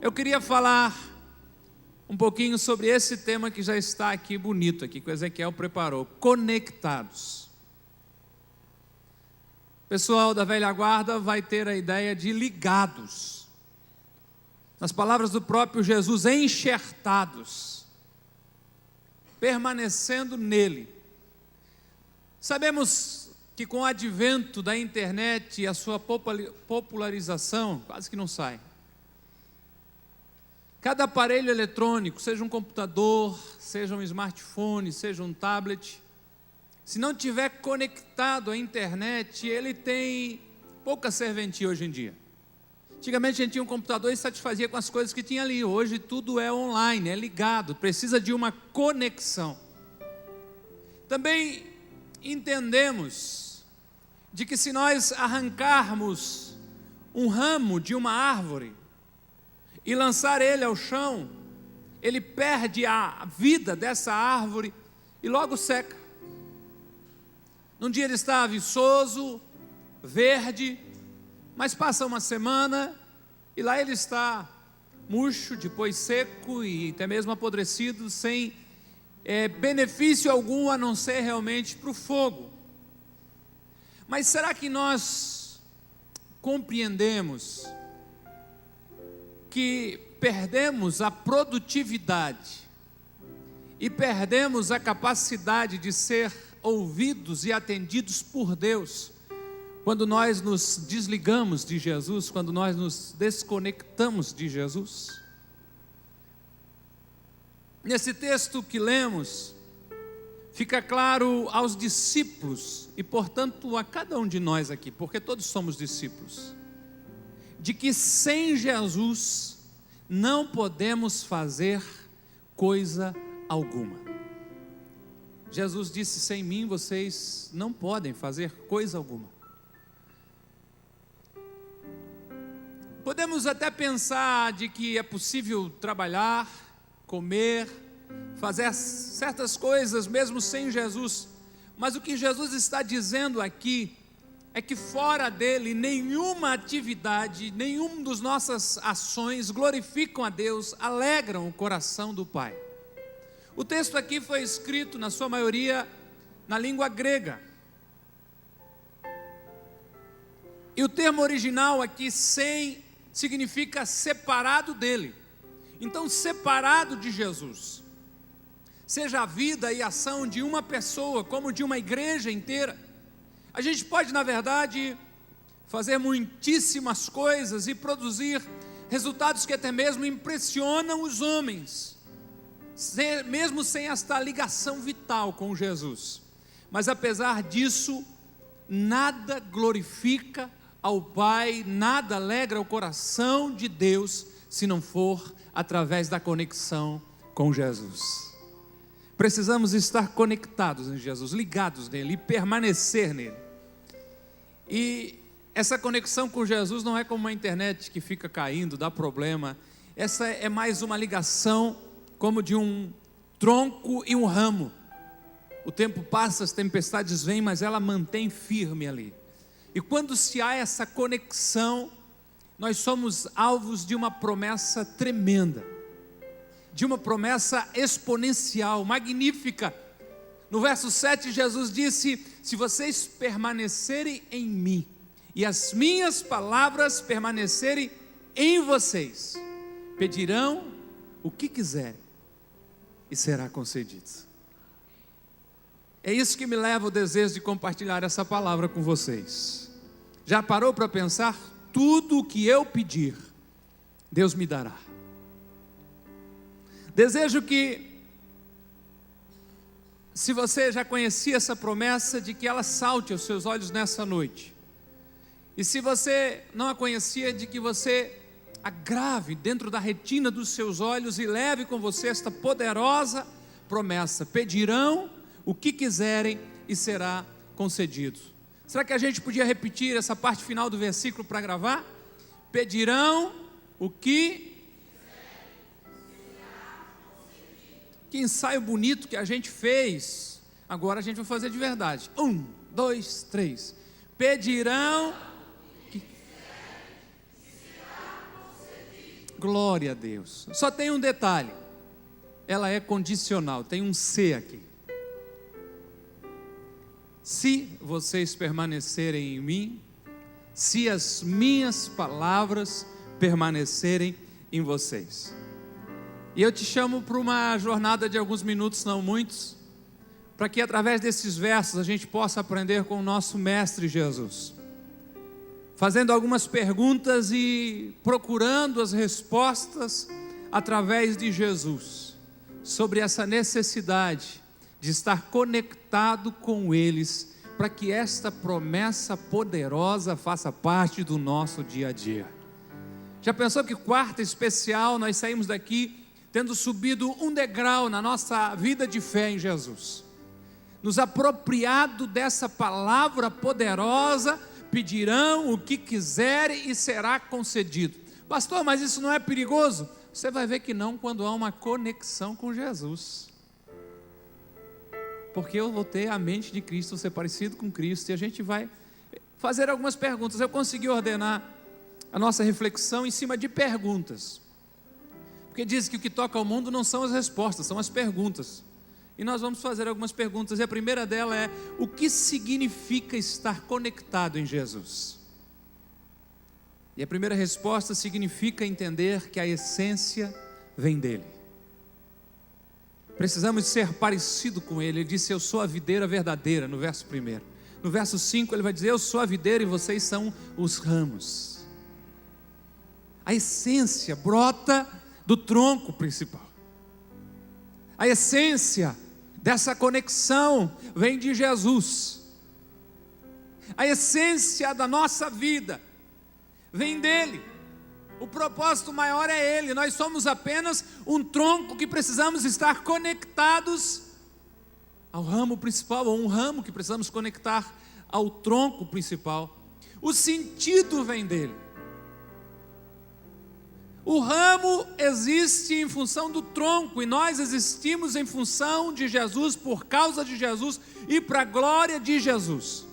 Eu queria falar um pouquinho sobre esse tema que já está aqui bonito, aqui que o Ezequiel preparou: conectados. O pessoal da velha guarda vai ter a ideia de ligados. Nas palavras do próprio Jesus, enxertados, permanecendo nele. Sabemos que com o advento da internet e a sua popularização, quase que não sai. Cada aparelho eletrônico, seja um computador, seja um smartphone, seja um tablet, se não tiver conectado à internet, ele tem pouca serventia hoje em dia. Antigamente a gente tinha um computador e satisfazia com as coisas que tinha ali. Hoje tudo é online, é ligado, precisa de uma conexão. Também entendemos de que se nós arrancarmos um ramo de uma árvore e lançar ele ao chão, ele perde a vida dessa árvore e logo seca. Num dia ele está viçoso, verde, mas passa uma semana e lá ele está murcho, depois seco e até mesmo apodrecido, sem benefício algum a não ser realmente para o fogo. Mas será que nós compreendemos que perdemos a produtividade e perdemos a capacidade de ser ouvidos e atendidos por Deus quando nós nos desligamos de Jesus, quando nós nos desconectamos de Jesus? Nesse texto que lemos, fica claro aos discípulos e portanto a cada um de nós aqui, porque todos somos discípulos, de que sem Jesus não podemos fazer coisa alguma. Jesus disse: sem mim vocês não podem fazer coisa alguma. Podemos até pensar de que é possível trabalhar, comer, fazer certas coisas mesmo sem Jesus, mas o que Jesus está dizendo aqui é que fora dele nenhuma atividade, nenhuma das nossas ações glorificam a Deus, alegram o coração do Pai. O texto aqui foi escrito na sua maioria na língua grega, e o termo original aqui, sem, significa separado dele. Então, separado de Jesus, seja a vida e ação de uma pessoa, como de uma igreja inteira, a gente pode, na verdade, fazer muitíssimas coisas e produzir resultados que até mesmo impressionam os homens, mesmo sem esta ligação vital com Jesus. Mas apesar disso, nada glorifica ao Pai, nada alegra o coração de Deus, se não for através da conexão com Jesus. Precisamos estar conectados em Jesus, ligados nele e permanecer nele. E essa conexão com Jesus não é como uma internet que fica caindo, dá problema. Essa é mais uma ligação como de um tronco e um ramo. O tempo passa, as tempestades vêm, mas ela mantém firme ali. E quando se há essa conexão, nós somos alvos de uma promessa tremenda, de uma promessa exponencial, magnífica. No verso 7, Jesus disse: se vocês permanecerem em mim, e as minhas palavras permanecerem em vocês, pedirão o que quiserem, e será concedido. É isso que me leva ao desejo de compartilhar essa palavra com vocês. Já parou para pensar? Tudo o que eu pedir, Deus me dará. Desejo que, se você já conhecia essa promessa, de que ela salte aos seus olhos nessa noite. E se você não a conhecia, de que você a grave dentro da retina dos seus olhos e leve com você esta poderosa promessa: pedirão o que quiserem e será concedido. Será que a gente podia repetir essa parte final do versículo para gravar? Pedirão o que... Que ensaio bonito que a gente fez. Agora a gente vai fazer de verdade. 1, 2, 3. Pedirão... Glória a Deus. Só tem um detalhe: ela é condicional, tem um se aqui. Se vocês permanecerem em mim, se as minhas palavras permanecerem em vocês. E eu te chamo para uma jornada de alguns minutos, não muitos, para que através desses versos a gente possa aprender com o nosso Mestre Jesus, fazendo algumas perguntas e procurando as respostas através de Jesus, sobre essa necessidade de estar conectado com eles, para que esta promessa poderosa faça parte do nosso dia a dia. Já pensou que quarta especial nós saímos daqui tendo subido um degrau na nossa vida de fé em Jesus, nos apropriado dessa palavra poderosa: pedirão o que quiserem e será concedido. Pastor, mas isso não é perigoso? Você vai ver que não, quando há uma conexão com Jesus, porque eu vou ter a mente de Cristo, ser parecido com Cristo, e a gente vai fazer algumas perguntas. Eu consegui ordenar a nossa reflexão em cima de perguntas, porque diz que o que toca ao mundo não são as respostas, são as perguntas. E nós vamos fazer algumas perguntas, e a primeira dela é: o que significa estar conectado em Jesus? E a primeira resposta significa entender que a essência vem dele. Precisamos ser parecido com ele. Ele disse: eu sou a videira verdadeira, no verso 1. No verso 5 ele vai dizer: eu sou a videira e vocês são os ramos. A essência brota do tronco principal. A essência dessa conexão vem de Jesus. A essência da nossa vida vem dele. O propósito maior é ele. Nós somos apenas um tronco que precisamos estar conectados ao ramo principal, ou um ramo que precisamos conectar ao tronco principal. O sentido vem dele. O ramo existe em função do tronco, e nós existimos em função de Jesus, por causa de Jesus e para a glória de Jesus.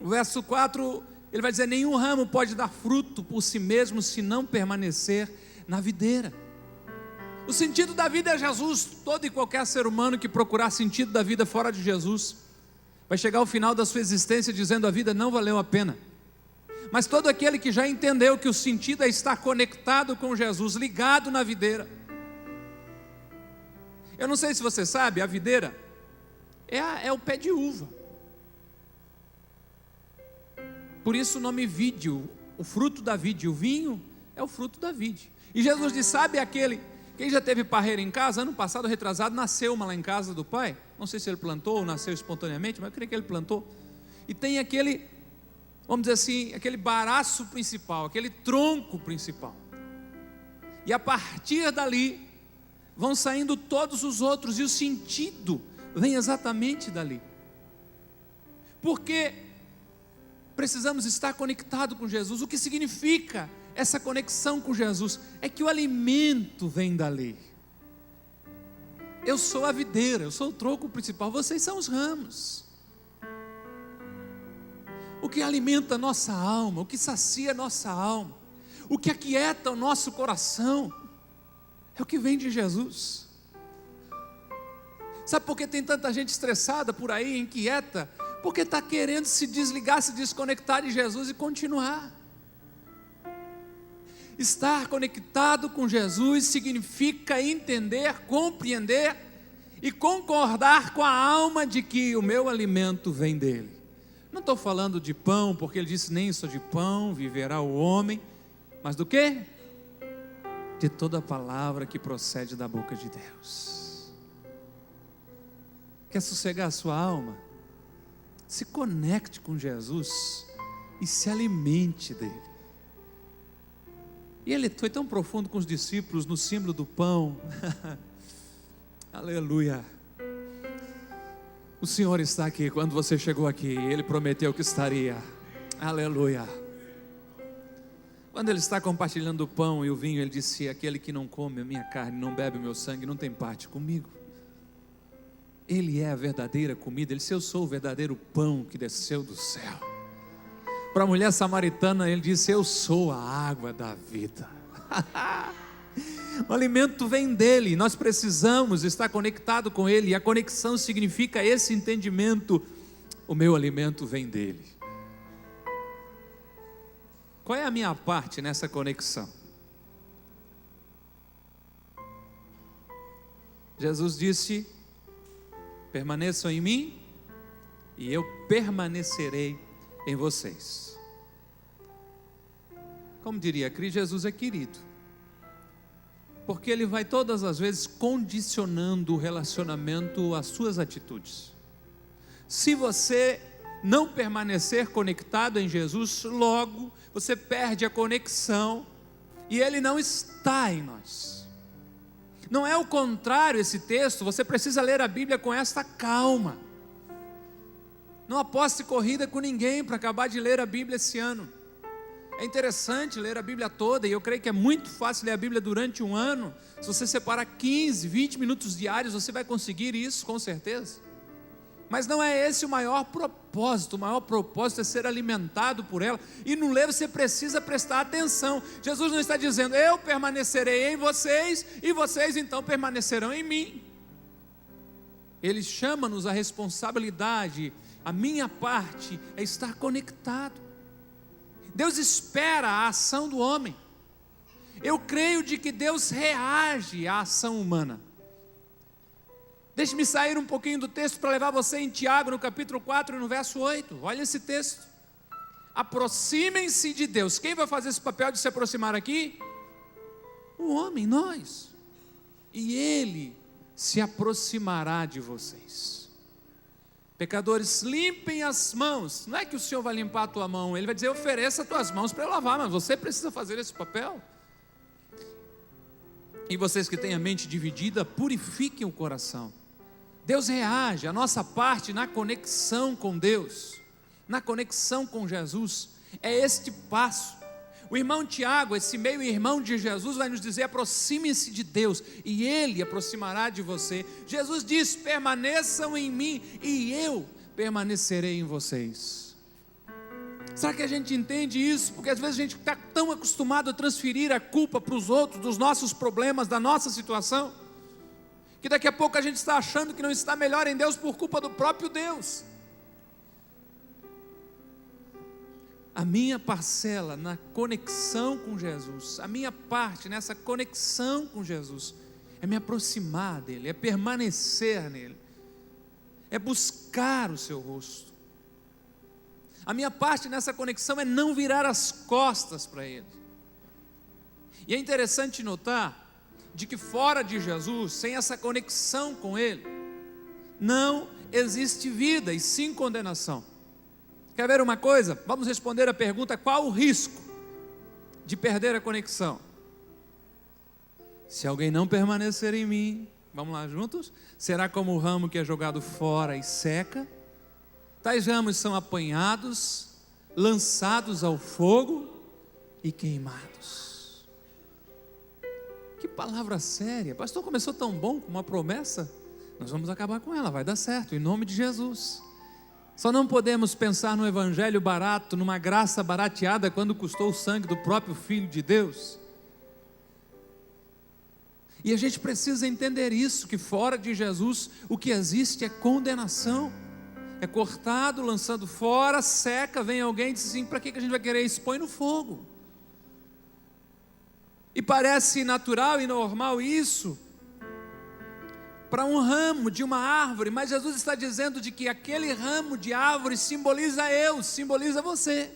No verso 4, ele vai dizer: nenhum ramo pode dar fruto por si mesmo se não permanecer na videira. O sentido da vida é Jesus. Todo e qualquer ser humano que procurar sentido da vida fora de Jesus vai chegar ao final da sua existência dizendo: a vida não valeu a pena. Mas todo aquele que já entendeu que o sentido é estar conectado com Jesus, ligado na videira. Eu não sei se você sabe, a videira é o pé de uva. Por isso o nome vide, o fruto da vide. O vinho é o fruto da vide. E Jesus diz: sabe aquele, quem já teve parreira em casa? Ano passado, retrasado, nasceu uma lá em casa do pai. Não sei se ele plantou ou nasceu espontaneamente, mas eu creio que ele plantou. E tem aquele, vamos dizer assim, aquele baraço principal, aquele tronco principal. E a partir dali vão saindo todos os outros, e o sentido vem exatamente dali. Porque precisamos estar conectados com Jesus. O que significa essa conexão com Jesus? É que o alimento vem dali. Eu sou a videira, eu sou o tronco principal, vocês são os ramos. O que alimenta a nossa alma, o que sacia a nossa alma, o que aquieta o nosso coração, é o que vem de Jesus. Sabe por que tem tanta gente estressada por aí, inquieta? Porque está querendo se desligar, se desconectar de Jesus e continuar. Estar conectado com Jesus significa entender, compreender e concordar com a alma de que o meu alimento vem dele. Não estou falando de pão, porque ele disse: nem só de pão viverá o homem, mas do quê? De toda a palavra que procede da boca de Deus. Quer sossegar a sua alma? Se conecte com Jesus e se alimente dele. E ele foi tão profundo com os discípulos no símbolo do pão. Aleluia. O Senhor está aqui. Quando você chegou aqui, Ele prometeu que estaria. Aleluia. Quando Ele está compartilhando o pão e o vinho, Ele disse: aquele que não come a minha carne, não bebe o meu sangue, não tem parte comigo. Ele é a verdadeira comida. Ele disse: eu sou o verdadeiro pão que desceu do céu. Para a mulher samaritana, ele disse: eu sou a água da vida. O alimento vem dele, nós precisamos estar conectado com ele, e a conexão significa esse entendimento: o meu alimento vem dele. Qual é a minha parte nessa conexão? Jesus disse: permaneçam em mim e eu permanecerei em vocês. Como diria Cris, Jesus é querido, porque Ele vai todas as vezes condicionando o relacionamento às suas atitudes. Se você não permanecer conectado em Jesus, logo você perde a conexão e Ele não está em nós. Não é o contrário esse texto, você precisa ler a Bíblia com esta calma. Não aposte corrida com ninguém para acabar de ler a Bíblia esse ano. É interessante ler a Bíblia toda, e eu creio que é muito fácil ler a Bíblia durante um ano. Se você separar 15, 20 minutos diários, você vai conseguir isso, com certeza. Mas não é esse o maior propósito é ser alimentado por ela, e no ler você precisa prestar atenção. Jesus não está dizendo: eu permanecerei em vocês, e vocês então permanecerão em mim. Ele chama-nos à responsabilidade. A minha parte é estar conectado. Deus espera a ação do homem. Eu creio de que Deus reage à ação humana. Deixe-me sair um pouquinho do texto para levar você em Tiago, no capítulo 4, no verso 8. Olha esse texto. Aproximem-se de Deus. Quem vai fazer esse papel de se aproximar aqui? O homem, nós. E Ele se aproximará de vocês. Pecadores, limpem as mãos. Não é que o Senhor vai limpar a tua mão, Ele vai dizer: ofereça as tuas mãos para eu lavar, mas você precisa fazer esse papel. E vocês que têm a mente dividida, purifiquem o coração. Deus reage, a nossa parte na conexão com Deus, na conexão com Jesus, é este passo. O irmão Tiago, esse meio-irmão de Jesus, vai nos dizer: aproxime-se de Deus, e Ele aproximará de você. Jesus diz: permaneçam em mim, e eu permanecerei em vocês. Será que a gente entende isso? Porque às vezes a gente está tão acostumado a transferir a culpa para os outros, dos nossos problemas, da nossa situação, que daqui a pouco a gente está achando que não está melhor em Deus por culpa do próprio Deus. A minha parcela na conexão com Jesus, a minha parte nessa conexão com Jesus, é me aproximar dEle, é permanecer nele, é buscar o seu rosto. A minha parte nessa conexão é não virar as costas para Ele. E é interessante notar de que fora de Jesus, sem essa conexão com Ele, não existe vida, e sim condenação. Quer ver uma coisa? Vamos responder a pergunta: qual o risco de perder a conexão? Se alguém não permanecer em mim, vamos lá juntos, será como o ramo que é jogado fora e seca. Tais ramos são apanhados, lançados ao fogo e queimados. Que palavra séria. Pastor, começou tão bom com uma promessa. Nós vamos acabar com ela, vai dar certo, em nome de Jesus. Só não podemos pensar no evangelho barato, numa graça barateada, quando custou o sangue do próprio Filho de Deus. E a gente precisa entender isso, que fora de Jesus o que existe é condenação. É cortado, lançado fora, seca, vem alguém e diz assim: para que a gente vai querer isso? Põe no fogo. E parece natural e normal isso para um ramo de uma árvore, mas Jesus está dizendo de que aquele ramo de árvore simboliza eu, simboliza você.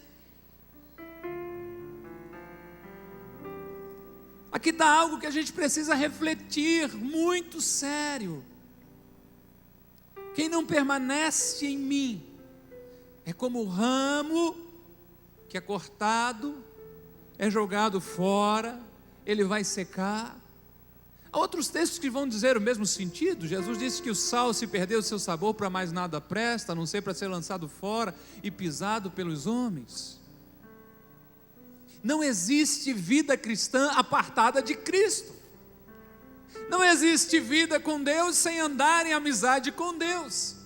Aqui está algo que a gente precisa refletir, muito sério. Quem não permanece em mim é como o ramo que é cortado, é jogado fora, ele vai secar. Há outros textos que vão dizer o mesmo sentido. Jesus disse que o sal, se perdeu o seu sabor, para mais nada presta, a não ser para ser lançado fora e pisado pelos homens. Não existe vida cristã apartada de Cristo. Não existe vida com Deus sem andar em amizade com Deus.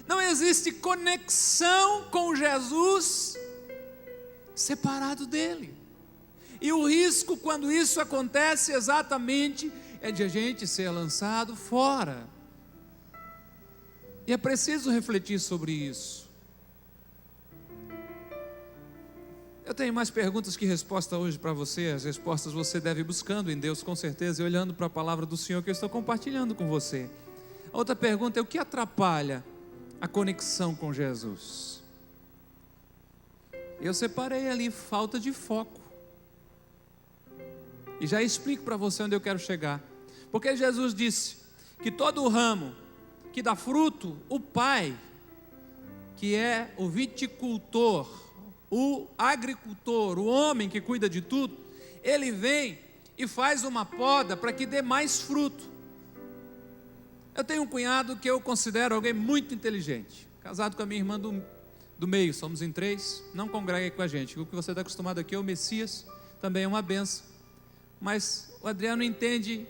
Não existe conexão com Jesus separado dele. E o risco, quando isso acontece, exatamente é de a gente ser lançado fora. E é preciso refletir sobre isso. Eu tenho mais perguntas que resposta hoje para você. As respostas você deve ir buscando em Deus, com certeza, e olhando para a palavra do Senhor que eu estou compartilhando com você. A outra pergunta é: o que atrapalha a conexão com Jesus? Eu separei ali falta de foco. E já explico para você onde eu quero chegar. Porque Jesus disse que todo ramo que dá fruto, o Pai, que é o viticultor, o agricultor, o homem que cuida de tudo, ele vem e faz uma poda para que dê mais fruto. Eu tenho um cunhado que eu considero alguém muito inteligente, casado com a minha irmã do meio, somos em 3, não congregue com a gente, o que você está acostumado aqui é o Messias, também é uma benção, mas o Adriano entende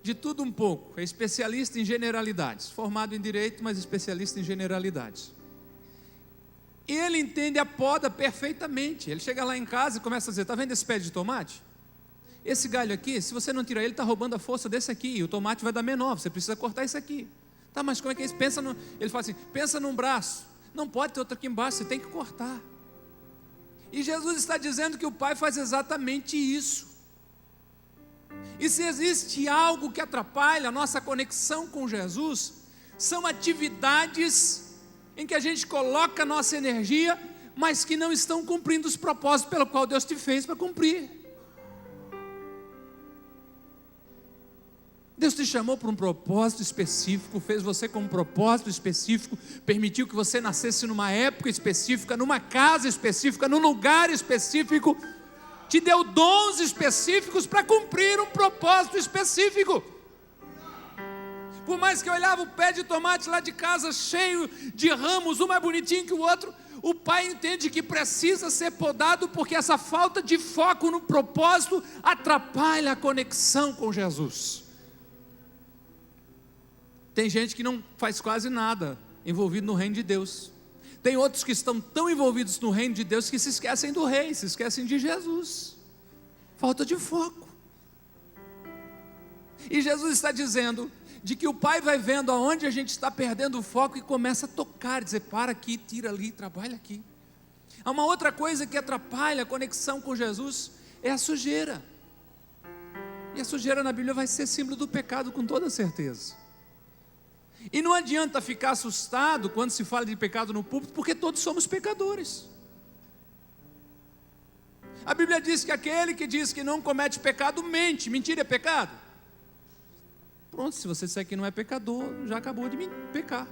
de tudo um pouco, é especialista em generalidades, formado em direito, mas especialista em generalidades. E ele entende a poda perfeitamente. Ele chega lá em casa e começa a dizer: está vendo esse pé de tomate? Esse galho aqui, se você não tirar ele, está roubando a força desse aqui, e o tomate vai dar menor, você precisa cortar isso aqui. Tá, mas como é que é isso? Ele fala assim: pensa num braço, não pode ter outro aqui embaixo, você tem que cortar. E Jesus está dizendo que o Pai faz exatamente isso. E se existe algo que atrapalha a nossa conexão com Jesus, são atividades em que a gente coloca a nossa energia, mas que não estão cumprindo os propósitos pelo qual Deus te fez para cumprir. Deus te chamou para um propósito específico, fez você com um propósito específico, permitiu que você nascesse numa época específica, numa casa específica, num lugar específico, te deu dons específicos para cumprir um propósito específico. Por mais que eu olhava o pé de tomate lá de casa cheio de ramos, um mais bonitinho que o outro, o Pai entende que precisa ser podado, porque essa falta de foco no propósito atrapalha a conexão com Jesus. Tem gente que não faz quase nada envolvido no reino de Deus. Tem outros que estão tão envolvidos no reino de Deus que se esquecem do rei, se esquecem de Jesus. Falta de foco. E Jesus está dizendo de que o Pai vai vendo aonde a gente está perdendo o foco e começa a tocar, dizer: para aqui, tira ali, trabalha aqui. Há uma outra coisa que atrapalha a conexão com Jesus, é a sujeira. E a sujeira na Bíblia vai ser símbolo do pecado, com toda certeza. E não adianta ficar assustado quando se fala de pecado no púlpito, porque todos somos pecadores. A Bíblia diz que aquele que diz que não comete pecado mente. Mentira é pecado? Pronto, se você disser que não é pecador, já acabou de pecar.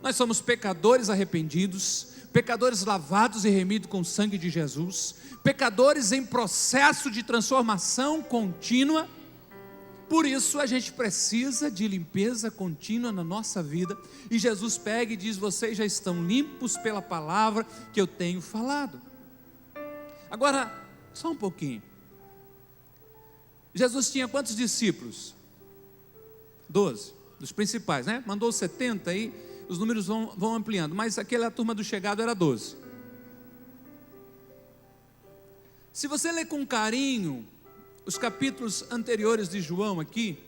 Nós somos pecadores arrependidos, pecadores lavados e remidos com o sangue de Jesus, pecadores em processo de transformação contínua. Por isso a gente precisa de limpeza contínua na nossa vida. E Jesus pega e diz: vocês já estão limpos pela palavra que eu tenho falado. Agora, só um pouquinho. Jesus tinha quantos discípulos? 12, dos principais, né? Mandou 70 aí, os números vão ampliando, mas aquela turma do chegado era 12. Se você ler com carinho os capítulos anteriores de João aqui,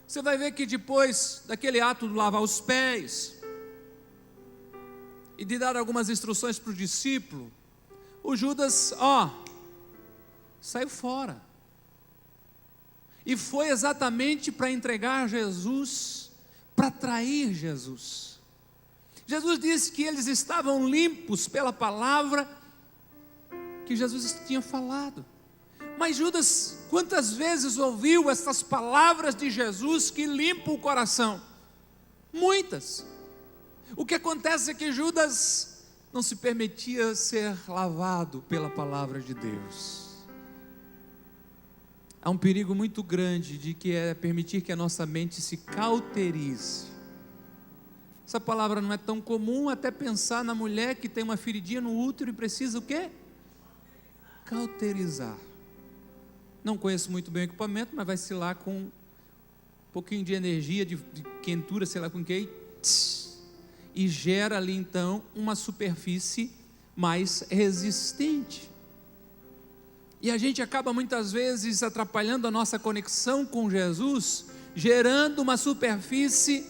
você vai ver que depois daquele ato de lavar os pés e de dar algumas instruções para o discípulo, o Judas, saiu fora. E foi exatamente para entregar Jesus, para trair Jesus. Jesus disse que eles estavam limpos pela palavra que Jesus tinha falado. Mas Judas, quantas vezes ouviu essas palavras de Jesus que limpam o coração? Muitas. O que acontece é que Judas não se permitia ser lavado pela palavra de Deus. Há um perigo muito grande de que é permitir que a nossa mente se cauterize. Essa palavra não é tão comum, até pensar na mulher que tem uma feridinha no útero e precisa o quê? Cauterizar. Não conheço muito bem o equipamento, mas vai se lá com um pouquinho de energia, de quentura, sei lá com o que, e gera ali então uma superfície mais resistente. E a gente acaba muitas vezes atrapalhando a nossa conexão com Jesus, gerando uma superfície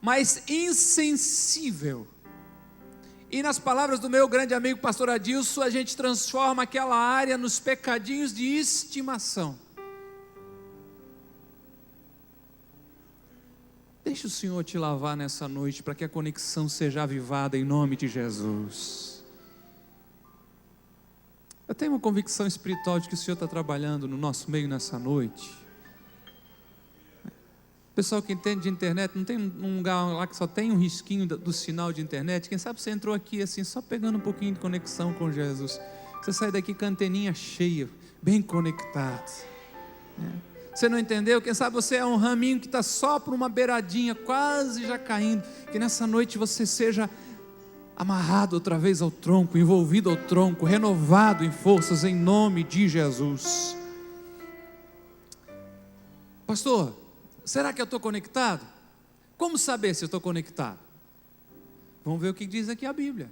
mais insensível. E nas palavras do meu grande amigo pastor Adilson, a gente transforma aquela área nos pecadinhos de estimação. Deixa o Senhor te lavar nessa noite, para que a conexão seja avivada em nome de Jesus. Eu tenho uma convicção espiritual de que o Senhor está trabalhando no nosso meio nessa noite. Pessoal que entende de internet, não tem um lugar lá que só tem um risquinho do sinal de internet? Quem sabe você entrou aqui assim, só pegando um pouquinho de conexão com Jesus. Você sai daqui com a anteninha cheia, bem conectado. Você não entendeu? Quem sabe você é um raminho que está só por uma beiradinha, quase já caindo. Que nessa noite você seja amarrado outra vez ao tronco, envolvido ao tronco, renovado em forças em nome de Jesus. Pastor, será que eu estou conectado? Como saber se eu estou conectado? Vamos ver o que diz aqui a Bíblia.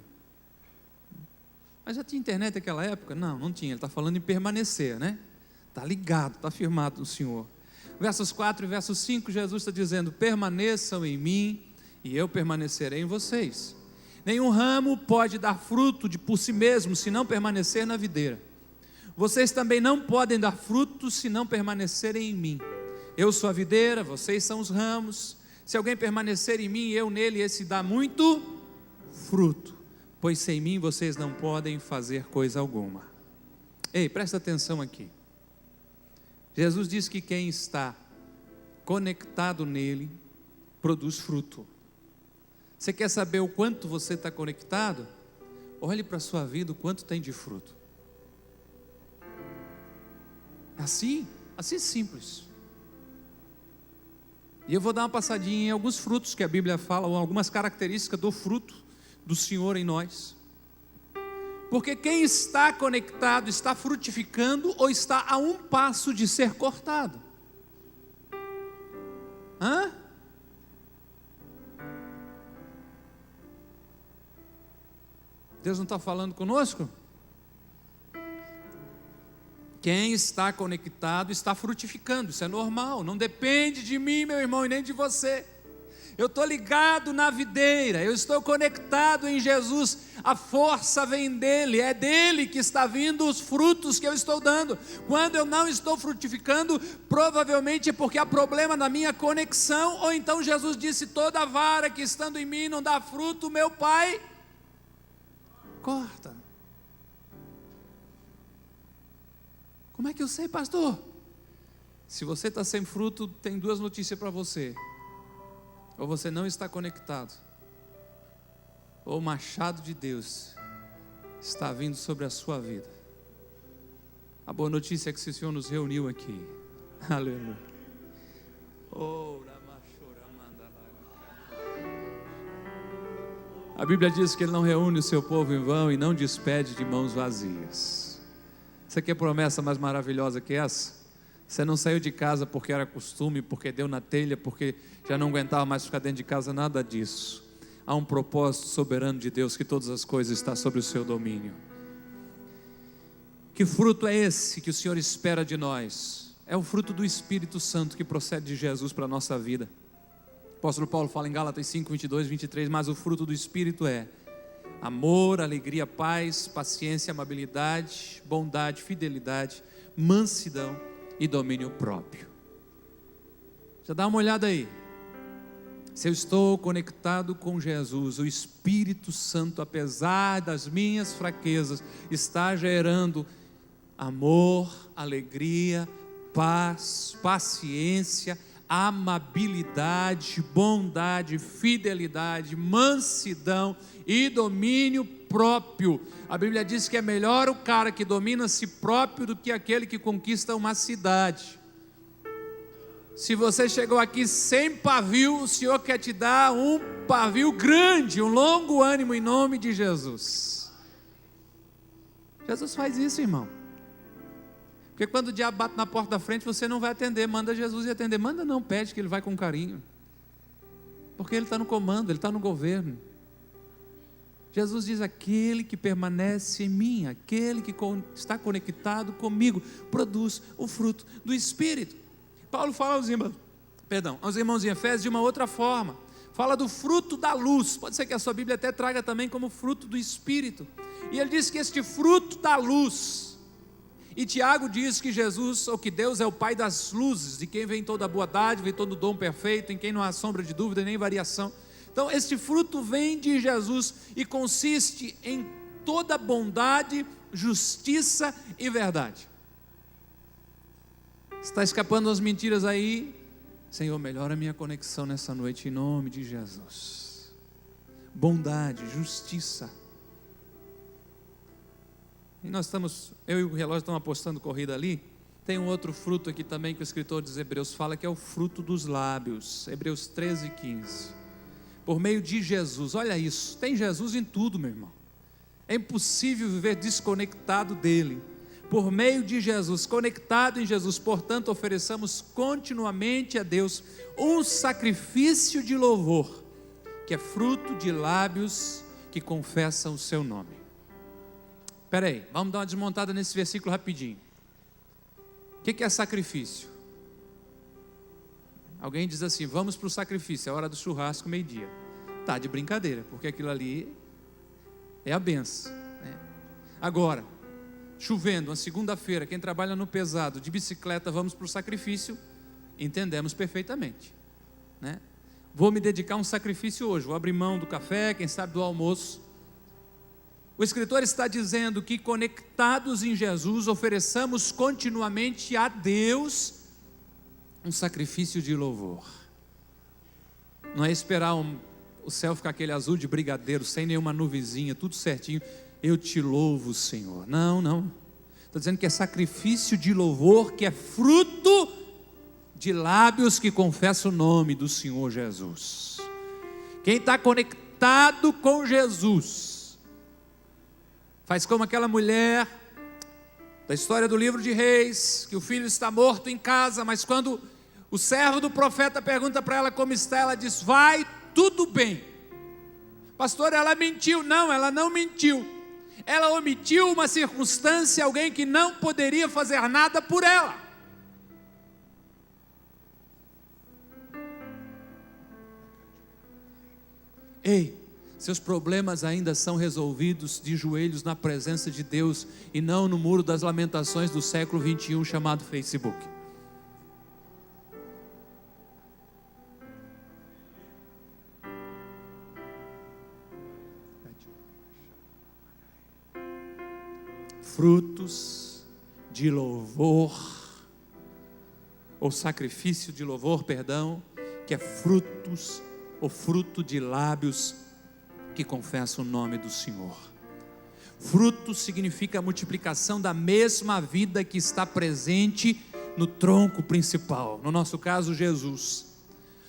Mas já tinha internet naquela época? Não, não tinha. Ele está falando em permanecer, né? Está ligado, está firmado no Senhor. Versos 4 e versos 5, Jesus está dizendo: permaneçam em mim e eu permanecerei em vocês. Nenhum ramo pode dar fruto por si mesmo, se não permanecer na videira. Vocês também não podem dar fruto, se não permanecerem em mim. Eu sou a videira, vocês são os ramos. Se alguém permanecer em mim e eu nele, esse dá muito fruto, pois sem mim vocês não podem fazer coisa alguma. Ei, presta atenção aqui. Jesus diz que quem está conectado nele produz fruto. Você quer saber o quanto você está conectado? Olhe para a sua vida o quanto tem de fruto. Assim simples. E eu vou dar uma passadinha em alguns frutos que a Bíblia fala, ou algumas características do fruto do Senhor em nós. Porque quem está conectado está frutificando ou está a um passo de ser cortado. Deus não está falando conosco? Quem está conectado está frutificando, isso é normal, não depende de mim, meu irmão, e nem de você. Eu estou ligado na videira, eu estou conectado em Jesus, a força vem dele, é dele que está vindo os frutos que eu estou dando. Quando eu não estou frutificando, provavelmente é porque há problema na minha conexão, ou então Jesus disse: toda vara que estando em mim não dá fruto, meu Pai corta. Como é que eu sei, pastor? Se você está sem fruto, tem duas notícias para você: ou você não está conectado, ou o machado de Deus está vindo sobre a sua vida. A boa notícia é que o Senhor nos reuniu aqui. Aleluia. A Bíblia diz que Ele não reúne o seu povo em vão e não despede de mãos vazias. Você quer promessa mais maravilhosa que essa? Você não saiu de casa porque era costume, porque deu na telha, porque já não aguentava mais ficar dentro de casa, nada disso. Há um propósito soberano de Deus, que todas as coisas estão sob o seu domínio. Que fruto é esse que o Senhor espera de nós? É o fruto do Espírito Santo que procede de Jesus para a nossa vida. O apóstolo Paulo fala em Gálatas 5, 22, 23, mas o fruto do Espírito é amor, alegria, paz, paciência, amabilidade, bondade, fidelidade, mansidão e domínio próprio. Já dá uma olhada aí. Se eu estou conectado com Jesus, o Espírito Santo, apesar das minhas fraquezas, está gerando amor, alegria, paz, paciência, amabilidade, bondade, fidelidade, mansidão e domínio próprio. A Bíblia diz que é melhor o cara que domina a si próprio do que aquele que conquista uma cidade. Se você chegou aqui sem pavio, o Senhor quer te dar um pavio grande, um longo ânimo em nome de Jesus. Jesus faz isso, irmão. Porque quando o diabo bate na porta da frente, você não vai atender, manda Jesus ir atender. Manda não, pede que ele vai com carinho. Porque ele está no comando, ele está no governo. Jesus diz: aquele que permanece em mim, aquele que está conectado comigo, produz o fruto do Espírito. Paulo fala aos irmãos em Efésios de uma outra forma, fala do fruto da luz. Pode ser que a sua Bíblia até traga também como fruto do Espírito, e ele diz que este fruto da luz, e Tiago diz que Jesus, ou que Deus é o Pai das luzes, de quem vem toda a boa dádiva e todo dom perfeito, em quem não há sombra de dúvida nem variação. Então este fruto vem de Jesus e consiste em toda bondade, justiça e verdade. Está escapando as mentiras aí? Senhor, melhora a minha conexão nessa noite em nome de Jesus. Bondade, justiça. E eu e o relógio estamos apostando corrida ali. Tem um outro fruto aqui também que o escritor dos Hebreus fala, que é o fruto dos lábios. Hebreus 13:15. Por meio de Jesus, olha isso, tem Jesus em tudo, meu irmão. É impossível viver desconectado dele. Por meio de Jesus, conectado em Jesus, portanto, ofereçamos continuamente a Deus um sacrifício de louvor, que é fruto de lábios que confessam o seu nome. Espera aí, vamos dar uma desmontada nesse versículo rapidinho. O que é sacrifício? Alguém diz assim: vamos para o sacrifício, é a hora do churrasco, meio-dia. Tá de brincadeira, porque aquilo ali é a benção, né? Agora, chovendo, uma segunda-feira, quem trabalha no pesado, de bicicleta, vamos para o sacrifício, entendemos perfeitamente, né? Vou me dedicar a um sacrifício hoje, vou abrir mão do café, quem sabe do almoço. O escritor está dizendo que conectados em Jesus, ofereçamos continuamente a Deus um sacrifício de louvor. Não é esperar o céu ficar aquele azul de brigadeiro, sem nenhuma nuvenzinha, tudo certinho. Eu te louvo, Senhor. Não. Está dizendo que é sacrifício de louvor, que é fruto de lábios que confessam o nome do Senhor Jesus. Quem está conectado com Jesus faz como aquela mulher da história do livro de Reis, que o filho está morto em casa, mas quando o servo do profeta pergunta para ela como está, ela diz: vai tudo bem. Pastor, ela mentiu. Não, ela não mentiu. Ela omitiu uma circunstância, alguém que não poderia fazer nada por ela. Ei, seus problemas ainda são resolvidos de joelhos na presença de Deus e não no muro das lamentações do século 21 chamado Facebook. Frutos de louvor, ou sacrifício de louvor, perdão, que é fruto de lábios que confessam o nome do Senhor. Fruto significa a multiplicação da mesma vida que está presente no tronco principal, no nosso caso Jesus.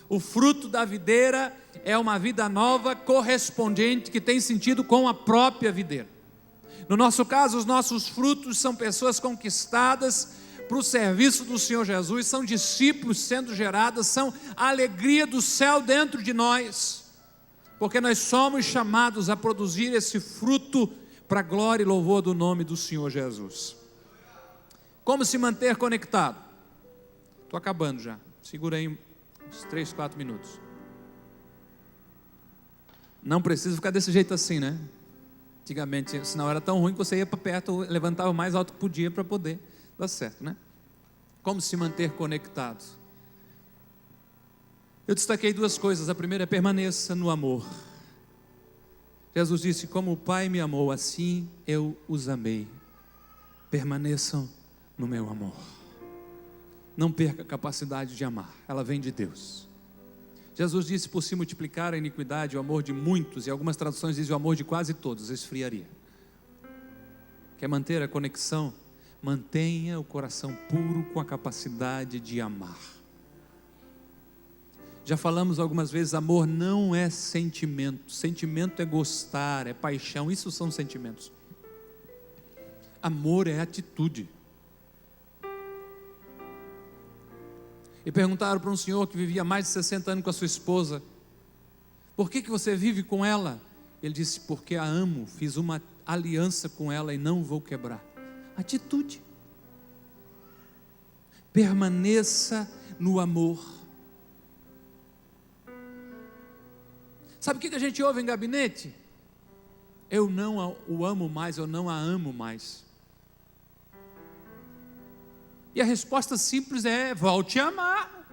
O fruto da videira é uma vida nova correspondente que tem sentido com a própria videira. No nosso caso, os nossos frutos são pessoas conquistadas para o serviço do Senhor Jesus, são discípulos sendo geradas, são a alegria do céu dentro de nós, porque nós somos chamados a produzir esse fruto para a glória e louvor do nome do Senhor Jesus. Como se manter conectado? Estou acabando já, segura aí uns 3, 4 minutos. Não precisa ficar desse jeito assim, né? Antigamente, senão era tão ruim que você ia para perto, levantava o mais alto que podia para poder dar certo, né? Como se manter conectado? Eu destaquei 2 coisas. A primeira é: permaneça no amor. Jesus disse: como o Pai me amou, assim eu os amei. Permaneçam no meu amor. Não perca a capacidade de amar, ela vem de Deus. Jesus disse: por se multiplicar a iniquidade, o amor de muitos, e algumas traduções dizem o amor de quase todos, esfriaria. Quer manter a conexão? Mantenha o coração puro com a capacidade de amar. Já falamos algumas vezes, amor não é sentimento. Sentimento é gostar, é paixão, isso são sentimentos. Amor é atitude. E perguntaram para um senhor que vivia mais de 60 anos com a sua esposa: por que você vive com ela? Ele disse: porque a amo, fiz uma aliança com ela e não vou quebrar. Atitude. Permaneça no amor. Sabe o que a gente ouve em gabinete? Eu não o amo mais, eu não a amo mais. E a resposta simples é: volte a amar.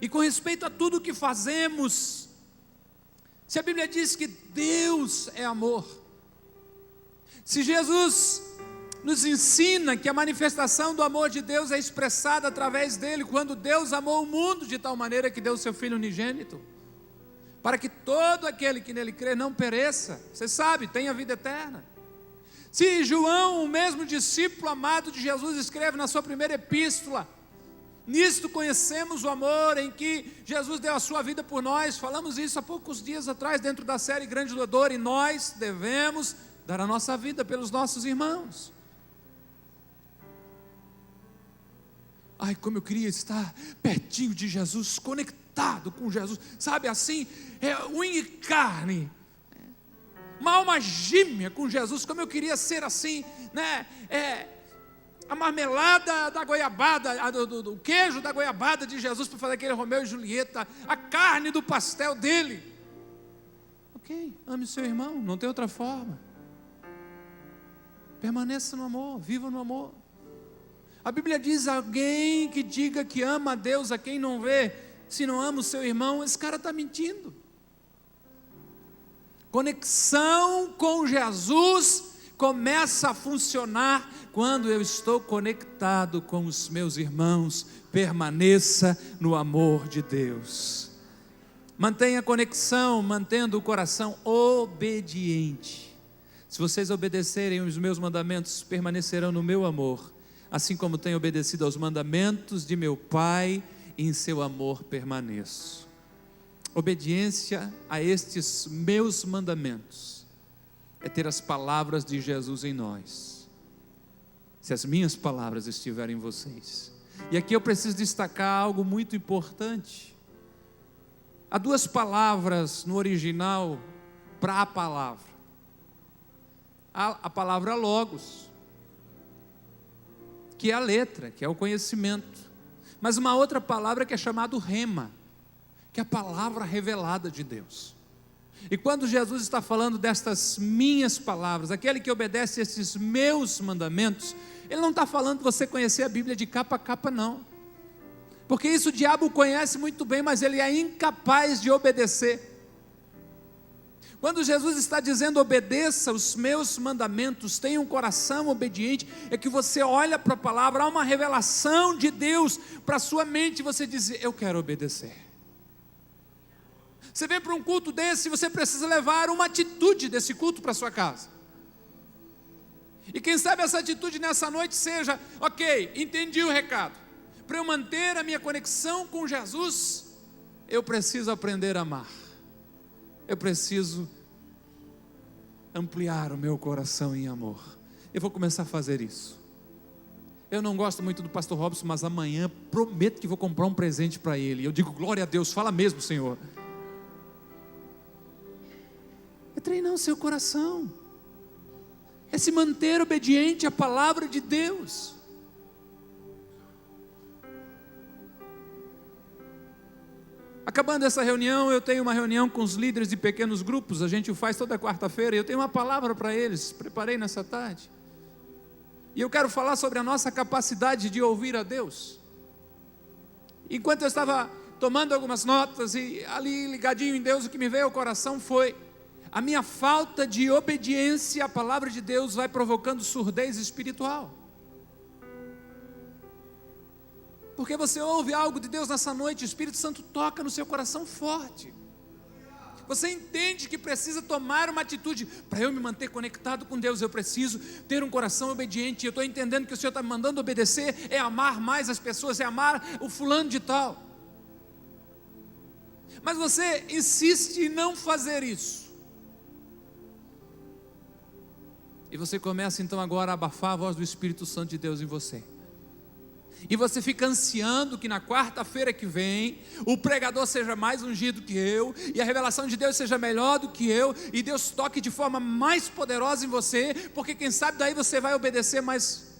E com respeito a tudo que fazemos, se a Bíblia diz que Deus é amor, se Jesus nos ensina que a manifestação do amor de Deus é expressada através dele, quando Deus amou o mundo de tal maneira que deu o seu Filho unigênito, para que todo aquele que nele crê não pereça, você sabe, tenha vida eterna. Se João, o mesmo discípulo amado de Jesus, escreve na sua primeira epístola: nisto conhecemos o amor em que Jesus deu a sua vida por nós. Falamos isso há poucos dias atrás dentro da série Grande Doador, e nós devemos dar a nossa vida pelos nossos irmãos. Ai, como eu queria estar pertinho de Jesus, conectado com Jesus, sabe assim, unha e carne, uma alma gêmea com Jesus. Como eu queria ser assim, né? A marmelada da goiabada, do queijo da goiabada de Jesus, para fazer aquele Romeu e Julieta, a carne do pastel dele. Ok, ame o seu irmão, não tem outra forma. Permaneça no amor, viva no amor. A Bíblia diz: alguém que diga que ama a Deus, a quem não vê, se não ama o seu irmão, esse cara está mentindo. Conexão com Jesus começa a funcionar quando eu estou conectado com os meus irmãos. Permaneça no amor de Deus. Mantenha conexão, mantendo o coração obediente. Se vocês obedecerem os meus mandamentos, permanecerão no meu amor, assim como tenho obedecido aos mandamentos de meu Pai, e em seu amor permaneço. Obediência a estes meus mandamentos é ter as palavras de Jesus em nós, se as minhas palavras estiverem em vocês. E aqui eu preciso destacar algo muito importante. Há duas palavras no original para a palavra. Há a palavra logos, que é a letra, que é o conhecimento, mas uma outra palavra que é chamada rema, que é a palavra revelada de Deus. E quando Jesus está falando destas minhas palavras, aquele que obedece esses meus mandamentos, ele não está falando de você conhecer a Bíblia de capa a capa, não, porque isso o diabo conhece muito bem, mas ele é incapaz de obedecer. Quando Jesus está dizendo obedeça os meus mandamentos, tenha um coração obediente, é que você olha para a palavra, há uma revelação de Deus para a sua mente, e você diz: eu quero obedecer. Você vem para um culto desse, você precisa levar uma atitude desse culto para a sua casa. E quem sabe essa atitude nessa noite seja: ok, entendi o recado. Para eu manter a minha conexão com Jesus, eu preciso aprender a amar. Eu preciso ampliar o meu coração em amor. Eu vou começar a fazer isso. Eu não gosto muito do pastor Robson, mas amanhã prometo que vou comprar um presente para ele. Eu digo: glória a Deus, fala mesmo, Senhor. É treinar o seu coração, é se manter obediente à palavra de Deus. Acabando essa reunião, eu tenho uma reunião com os líderes de pequenos grupos, a gente o faz toda quarta-feira, e eu tenho uma palavra para eles, preparei nessa tarde, e eu quero falar sobre a nossa capacidade de ouvir a Deus. Enquanto eu estava tomando algumas notas, e ali ligadinho em Deus, o que me veio ao coração foi: a minha falta de obediência à palavra de Deus vai provocando surdez espiritual. Porque você ouve algo de Deus nessa noite, o Espírito Santo toca no seu coração forte. Você entende que precisa tomar uma atitude. Para eu me manter conectado com Deus, eu preciso ter um coração obediente. Eu estou entendendo que o Senhor está me mandando obedecer, é amar mais as pessoas, é amar o fulano de tal. Mas você insiste em não fazer isso. E você começa então agora a abafar a voz do Espírito Santo de Deus em você. e você fica ansiando que na quarta-feira que vem o pregador seja mais ungido que eu, e a revelação de Deus seja melhor do que eu, e Deus toque de forma mais poderosa em você, porque quem sabe daí você vai obedecer, mas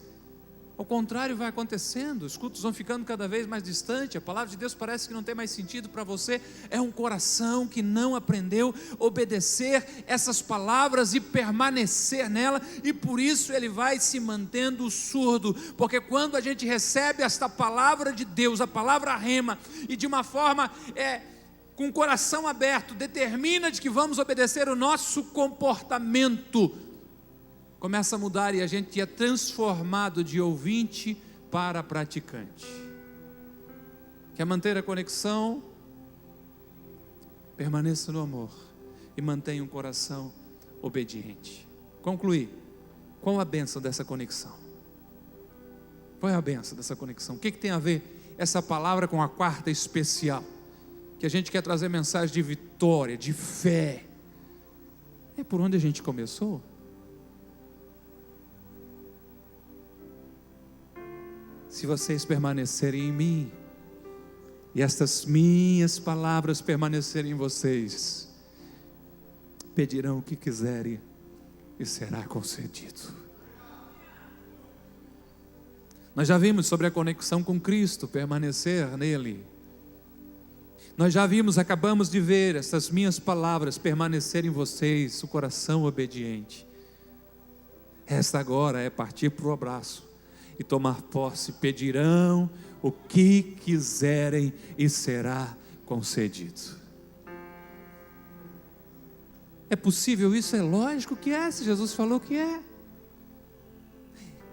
ao contrário vai acontecendo, os cultos vão ficando cada vez mais distantes, a palavra de Deus parece que não tem mais sentido para você. É um coração que não aprendeu a obedecer essas palavras e permanecer nela, e por isso ele vai se mantendo surdo, porque quando a gente recebe esta palavra de Deus, a palavra rema, e de uma forma com o coração aberto, determina de que vamos obedecer, o nosso comportamento começa a mudar e a gente é transformado de ouvinte para praticante. Quer manter a conexão? Permaneça no amor e mantenha um coração obediente. Concluir. Qual a bênção dessa conexão? Qual é a bênção dessa conexão? O que tem a ver essa palavra com a quarta especial? Que a gente quer trazer mensagem de vitória, de fé. É por onde a gente começou? Se vocês permanecerem em mim, e estas minhas palavras permanecerem em vocês, pedirão o que quiserem, e será concedido. Nós já vimos sobre a conexão com Cristo, permanecer nele. Nós já vimos, acabamos de ver, estas minhas palavras permanecerem em vocês, o coração obediente. Esta agora é partir para o abraço e tomar posse. Pedirão o que quiserem e será concedido. É possível isso? É lógico que é, se Jesus falou que é.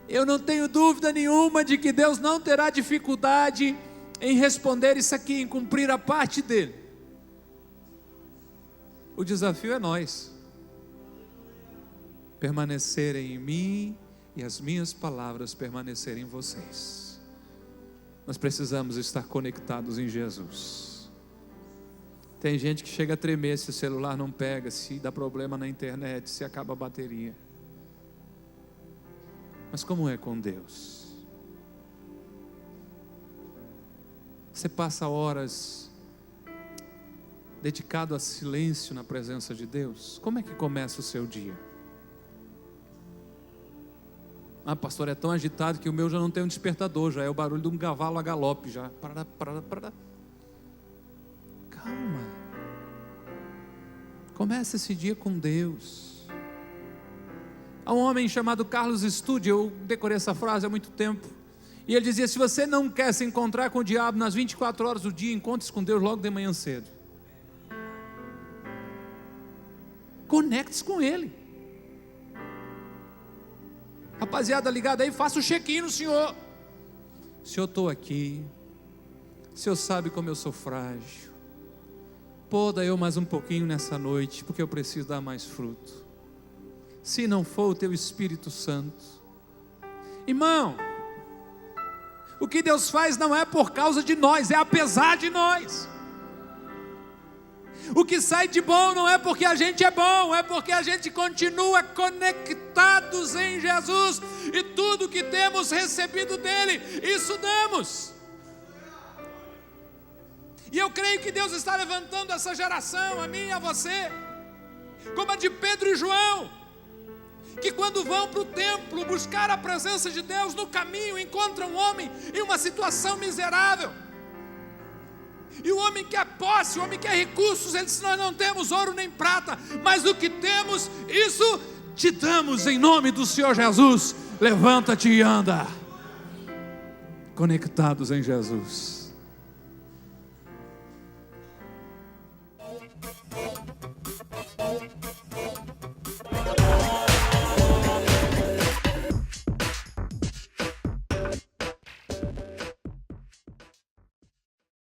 Eu não tenho dúvida nenhuma de que Deus não terá dificuldade em responder isso aqui, em cumprir a parte dele. O desafio é nós permanecerem em mim e as minhas palavras permanecerem em vocês. Nós precisamos estar conectados em Jesus. Tem gente que chega a tremer se o celular não pega, se dá problema na internet, se acaba a bateria. Mas como é com Deus? Você passa horas dedicado a silêncio na presença de Deus? Como é que começa o seu dia? Ah, pastor, é tão agitado que o meu já não tem um despertador, já é o barulho de um cavalo a galope, já. Calma. Comece esse dia com Deus. Há um homem chamado Carlos Studd, eu decorei essa frase há muito tempo, e ele dizia: se você não quer se encontrar com o diabo nas 24 horas do dia, encontre-se com Deus logo de manhã cedo. Conecte-se com Ele. Rapaziada ligada aí, faça o check-in no Senhor. Senhor, estou aqui. O Senhor sabe como eu sou frágil. Poda eu mais um pouquinho nessa noite, porque eu preciso dar mais fruto. Se não for o Teu Espírito Santo. Irmão, o que Deus faz não é por causa de nós, é apesar de nós. O que sai de bom não é porque a gente é bom, é porque a gente continua conectados em Jesus, e tudo que temos recebido dele, isso damos. E eu creio que Deus está levantando essa geração, a mim e a você, como a de Pedro e João, que quando vão para o templo buscar a presença de Deus, no caminho encontram um homem em uma situação miserável. E o homem quer posse, o homem quer recursos. Ele disse: nós não temos ouro nem prata, mas o que temos, isso te damos em nome do Senhor Jesus. Levanta-te e anda. Conectados em Jesus.